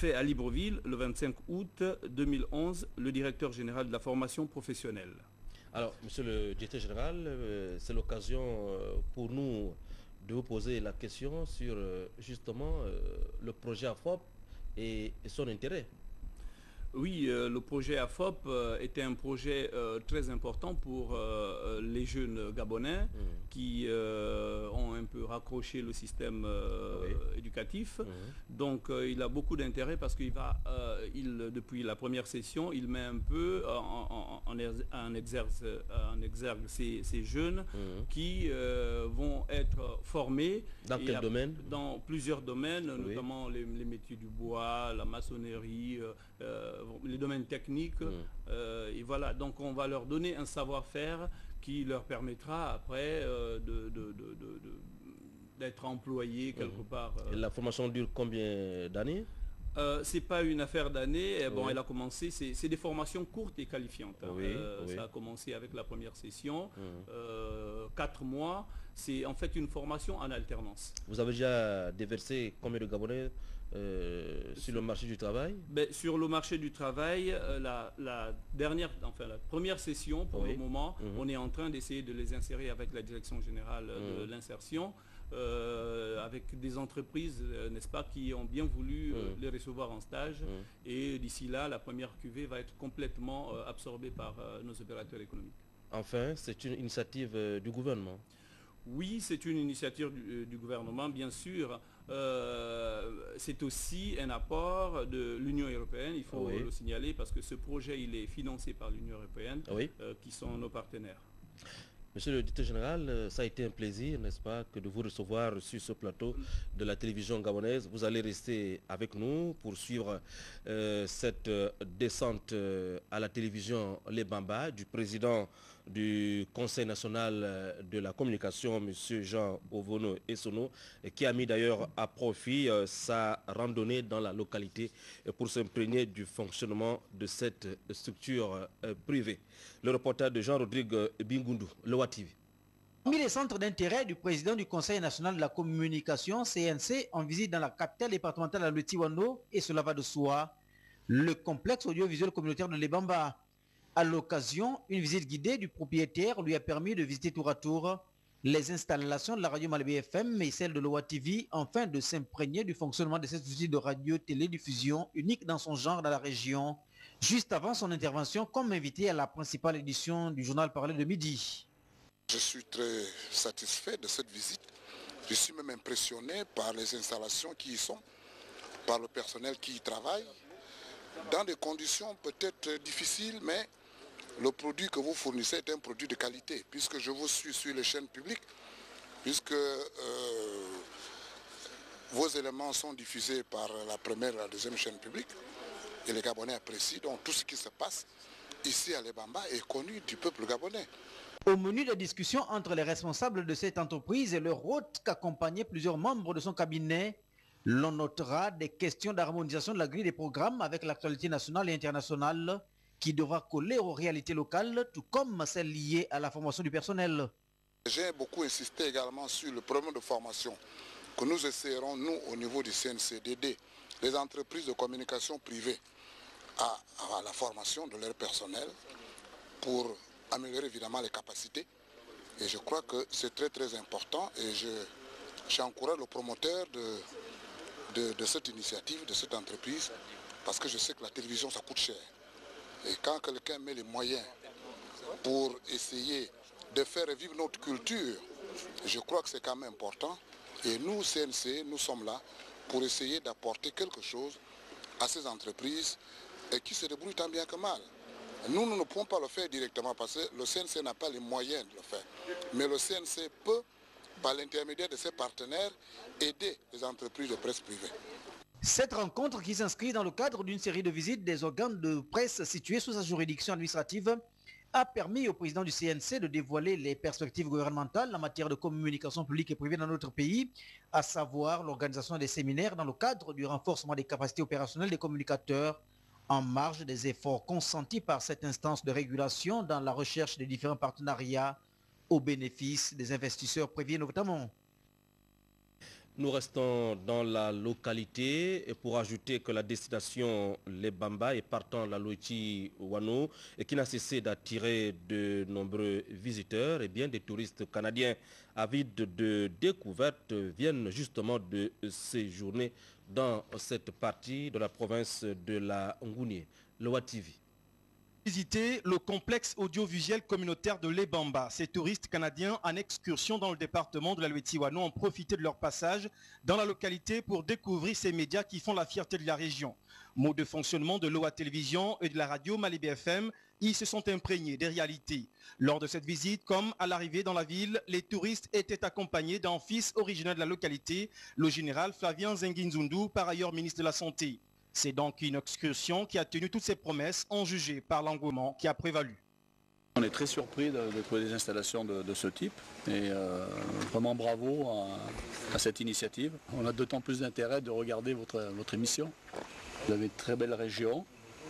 fait à Libreville le 25 août 2011, le directeur général de la formation professionnelle. Alors, monsieur le directeur général, c'est l'occasion pour nous de vous poser la question sur justement le projet AFOP et son intérêt. Oui, le projet AFOP était un projet très important pour les jeunes Gabonais qui ont un peu raccroché le système éducatif. Donc il a beaucoup d'intérêt parce qu'il va, depuis la première session, il met un peu en exergue ces jeunes qui vont être formés. Dans quel domaine? Dans plusieurs domaines, notamment les métiers du bois, la maçonnerie, les domaines techniques. Et voilà, donc on va leur donner un savoir-faire qui leur permettra après d'être employés quelque part. Et la formation dure combien d'années? C'est pas une affaire d'année. Bon, elle a commencé, c'est des formations courtes et qualifiantes. Ça a commencé avec la première session, 4 mois. C'est en fait une formation en alternance. Vous avez déjà déversé combien de Gabonais sur le marché du travail? Sur le marché du travail, la première session, pour le moment, on est en train d'essayer de les insérer avec la direction générale de l'insertion, avec des entreprises, n'est-ce pas, qui ont bien voulu les recevoir en stage. Et d'ici là, la première cuvée va être complètement absorbée par nos opérateurs économiques. Enfin, c'est une initiative du gouvernement. Oui, c'est une initiative du gouvernement, bien sûr. C'est aussi un apport de l'Union européenne, il faut le signaler, parce que ce projet, il est financé par l'Union européenne, qui sont nos partenaires. Monsieur le directeur général, ça a été un plaisir, n'est-ce pas, que de vous recevoir sur ce plateau de la télévision gabonaise. Vous allez rester avec nous pour suivre cette descente à la télévision Les Bamba du président du Conseil national de la communication, M. Jean Ovono Essono, qui a mis d'ailleurs à profit sa randonnée dans la localité pour s'imprégner du fonctionnement de cette structure privée. Le reportage de Jean-Rodrigue Bingoundou, Loa TV. Parmi les centres d'intérêt du président du Conseil national de la communication, CNC, en visite dans la capitale départementale à Lutiwano, et cela va de soi, le complexe audiovisuel communautaire de Lebamba. À l'occasion, une visite guidée du propriétaire lui a permis de visiter tour à tour les installations de la radio Malbé FM et celle de Loa TV, afin de s'imprégner du fonctionnement de cette outil de radio-télédiffusion unique dans son genre dans la région, juste avant son intervention comme invité à la principale édition du journal Parler de midi. Je suis très satisfait de cette visite. Je suis même impressionné par les installations qui y sont, par le personnel qui y travaille, dans des conditions peut-être difficiles, mais le produit que vous fournissez est un produit de qualité, puisque je vous suis sur les chaînes publiques, puisque vos éléments sont diffusés par la première et la deuxième chaîne publique, et les Gabonais apprécient. Donc tout ce qui se passe ici à Lebamba est connu du peuple gabonais. Au menu de discussion entre les responsables de cette entreprise et leur hôte qu'accompagnaient plusieurs membres de son cabinet, l'on notera des questions d'harmonisation de la grille des programmes avec l'actualité nationale et internationale qui devra coller aux réalités locales, tout comme celles liées à la formation du personnel. J'ai beaucoup insisté également sur le problème de formation que nous essaierons, nous, au niveau du CNC, d'aider les entreprises de communication privées à la formation de leur personnel pour améliorer évidemment les capacités. Et je crois que c'est très très important et j'encourage le promoteur de cette initiative, de cette entreprise, parce que je sais que la télévision ça coûte cher. Et quand quelqu'un met les moyens pour essayer de faire revivre notre culture, je crois que c'est quand même important. Et nous, CNC, nous sommes là pour essayer d'apporter quelque chose à ces entreprises et qui se débrouillent tant bien que mal. Nous ne pouvons pas le faire directement parce que le CNC n'a pas les moyens de le faire. Mais le CNC peut, par l'intermédiaire de ses partenaires, aider les entreprises de presse privée. Cette rencontre, qui s'inscrit dans le cadre d'une série de visites des organes de presse situés sous sa juridiction administrative, a permis au président du CNC de dévoiler les perspectives gouvernementales en matière de communication publique et privée dans notre pays, à savoir l'organisation des séminaires dans le cadre du renforcement des capacités opérationnelles des communicateurs, en marge des efforts consentis par cette instance de régulation dans la recherche des différents partenariats au bénéfice des investisseurs privés notamment. Nous restons dans la localité et pour ajouter que la destination Les Bamba est partant la Loichi Wano et qui n'a cessé d'attirer de nombreux visiteurs et bien des touristes canadiens avides de découvertes viennent justement de séjourner dans cette partie de la province de la Ngounie. Loa TV. Visiter le complexe audiovisuel communautaire de Les Bamba. Ces touristes canadiens en excursion dans le département de la Loichi-Wano ont profité de leur passage dans la localité pour découvrir ces médias qui font la fierté de la région. Mode de fonctionnement de l'OA Télévision et de la radio Mali BFM, ils se sont imprégnés des réalités. Lors de cette visite, comme à l'arrivée dans la ville, les touristes étaient accompagnés d'un fils originaire de la localité, le général Flavien Zenginzundu, par ailleurs ministre de la Santé. C'est donc une excursion qui a tenu toutes ses promesses en jugé par l'engouement qui a prévalu. On est très surpris de trouver des installations de ce type et vraiment bravo à cette initiative. On a d'autant plus d'intérêt de regarder votre émission. Vous avez une très belle région.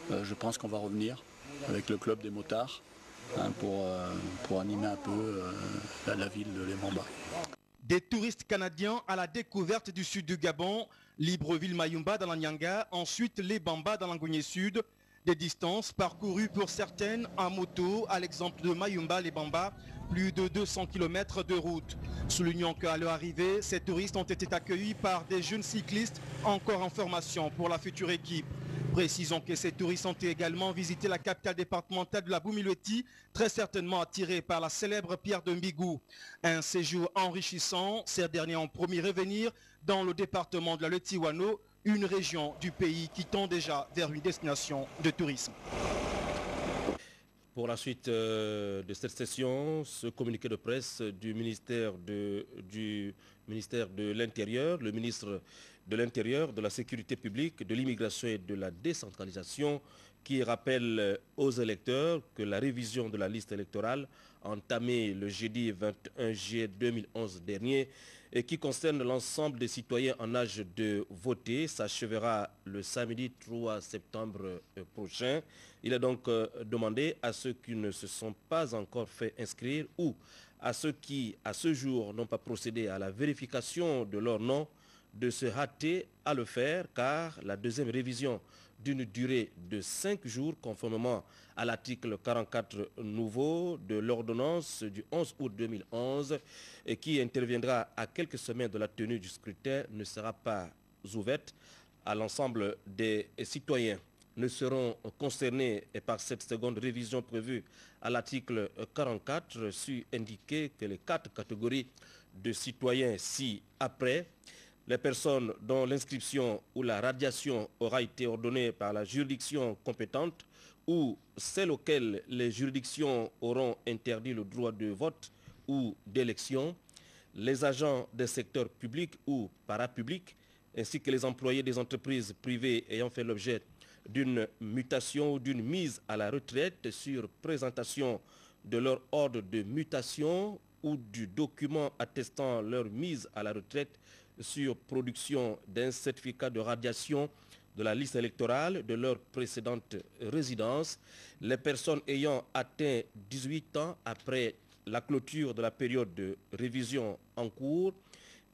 Je pense qu'on va revenir avec le club des motards pour animer un peu la ville de Les Bamba. Des touristes canadiens à la découverte du sud du Gabon, Libreville Mayumba dans la Nyanga, ensuite Les Bamba dans l'Angounie Sud. Des distances parcourues pour certaines en moto, à l'exemple de Mayumba, Les Bamba, plus de 200 km de route. Soulignons qu'à leur arrivée, ces touristes ont été accueillis par des jeunes cyclistes encore en formation pour la future équipe. Précisons que ces touristes ont également visité la capitale départementale de la Boumiloueti, très certainement attirés par la célèbre pierre de Mbigou. Un séjour enrichissant, ces derniers ont promis revenir dans le département de la Loichi-Wano, une région du pays qui tend déjà vers une destination de tourisme. Pour la suite de cette session, ce communiqué de presse du ministère de l'Intérieur, le ministre de l'Intérieur, de la Sécurité publique, de l'immigration et de la décentralisation, qui rappelle aux électeurs que la révision de la liste électorale entamée le jeudi 21 juillet 2011 dernier et qui concerne l'ensemble des citoyens en âge de voter s'achèvera le samedi 3 septembre prochain. Il est donc demandé à ceux qui ne se sont pas encore fait inscrire ou à ceux qui, à ce jour, n'ont pas procédé à la vérification de leur nom de se hâter à le faire car la deuxième révision d'une durée de 5 jours conformément à l'article 44 nouveau de l'ordonnance du 11 août 2011 et qui interviendra à quelques semaines de la tenue du scrutin ne sera pas ouverte à l'ensemble des citoyens. Ne seront concernés par cette seconde révision prévue à l'article 44 su indiquer que les 4 catégories de citoyens ci-après les personnes dont l'inscription ou la radiation aura été ordonnée par la juridiction compétente ou celles auxquelles les juridictions auront interdit le droit de vote ou d'élection, les agents des secteurs publics ou parapublics, ainsi que les employés des entreprises privées ayant fait l'objet d'une mutation ou d'une mise à la retraite sur présentation de leur ordre de mutation ou du document attestant leur mise à la retraite sur production d'un certificat de radiation de la liste électorale de leur précédente résidence, les personnes ayant atteint 18 ans après la clôture de la période de révision en cours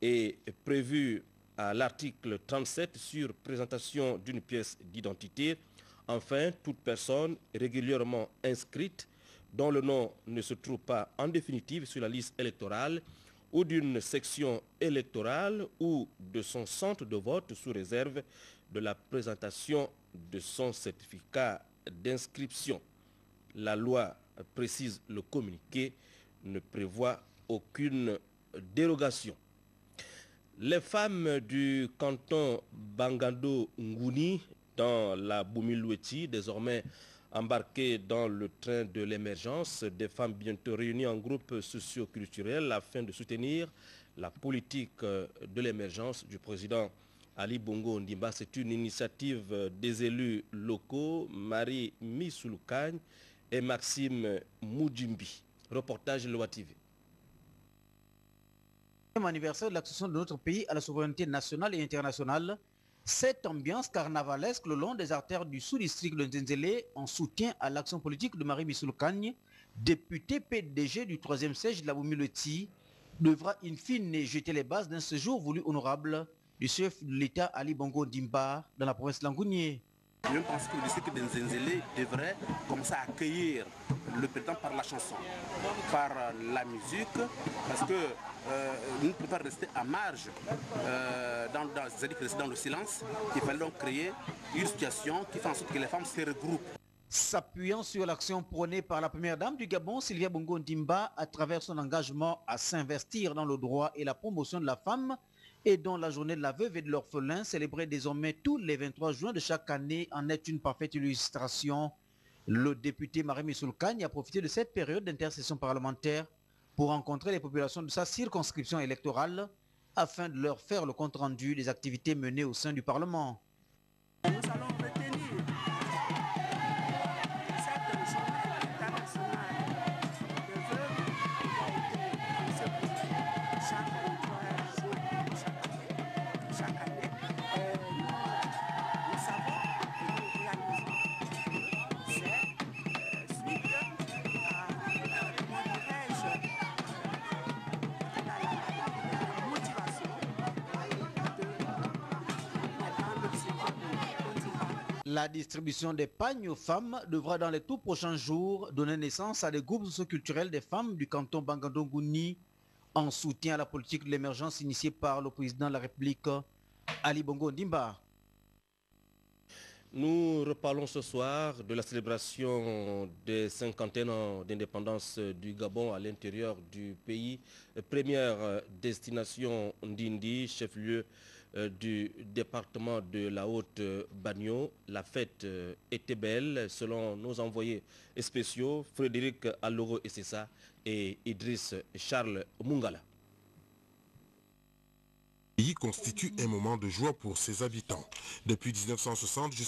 et prévue à l'article 37 sur présentation d'une pièce d'identité. Enfin, toute personne régulièrement inscrite dont le nom ne se trouve pas en définitive sur la liste électorale ou d'une section électorale ou de son centre de vote sous réserve de la présentation de son certificat d'inscription. La loi, précise le communiqué, ne prévoit aucune dérogation. Les femmes du canton Bangando-Ngouni dans la Boumiloueti, désormais embarquées dans le train de l'émergence, des femmes bientôt réunies en groupe socio-culturel afin de soutenir la politique de l'émergence du président Ali Bongo Ondimba. C'est une initiative des élus locaux, Marie Missoulukagne et Maxime Moudjimbi. Reportage Loa TV. Anniversaire de l'accession de notre pays à la souveraineté nationale et internationale, cette ambiance carnavalesque le long des artères du sous-district de Nzenzele en soutien à l'action politique de Marie Missoulukagne, députée PDG du 3e siège de la Boumiloueti, devra in fine jeter les bases d'un séjour voulu honorable du chef de l'État Ali Bongo Ondimba dans la province Langounier. Je pense que le district de Nzenzele devrait commencer à accueillir le président par la chanson, par la musique, parce que nous ne pouvons pas rester à marge, rester dans le silence. Il fallait donc créer une situation qui fait en sorte que les femmes se regroupent. S'appuyant sur l'action prônée par la première dame du Gabon, Sylvia Bongo Ondimba, à travers son engagement à s'investir dans le droit et la promotion de la femme, et dont la journée de la veuve et de l'orphelin, célébrée désormais tous les 23 juin de chaque année, en est une parfaite illustration. Le député Maremi Soulkane a profité de cette période d'intercession parlementaire pour rencontrer les populations de sa circonscription électorale afin de leur faire le compte-rendu des activités menées au sein du Parlement. Nous allons retenir cette journée internationale des veuves qui a été chaque 23 juin chaque année. Nous savons que nous réalisons c'est suite à la motivation La distribution des pagnes aux femmes devra dans les tout prochains jours donner naissance à des groupes socioculturels des femmes du canton Bangandongouni en soutien à la politique de l'émergence initiée par le président de la République, Ali Bongo Ondimba. Nous reparlons ce soir de la célébration des 50 ans d'indépendance du Gabon à l'intérieur du pays. Première destination Ndindi, chef-lieu du département de la Haute-Bagno. La fête était belle selon nos envoyés spéciaux Frédéric Alloro Essessa et Idriss Charles Mungala. Le pays constitue un moment de joie pour ses habitants. Depuis 1960 jusqu'à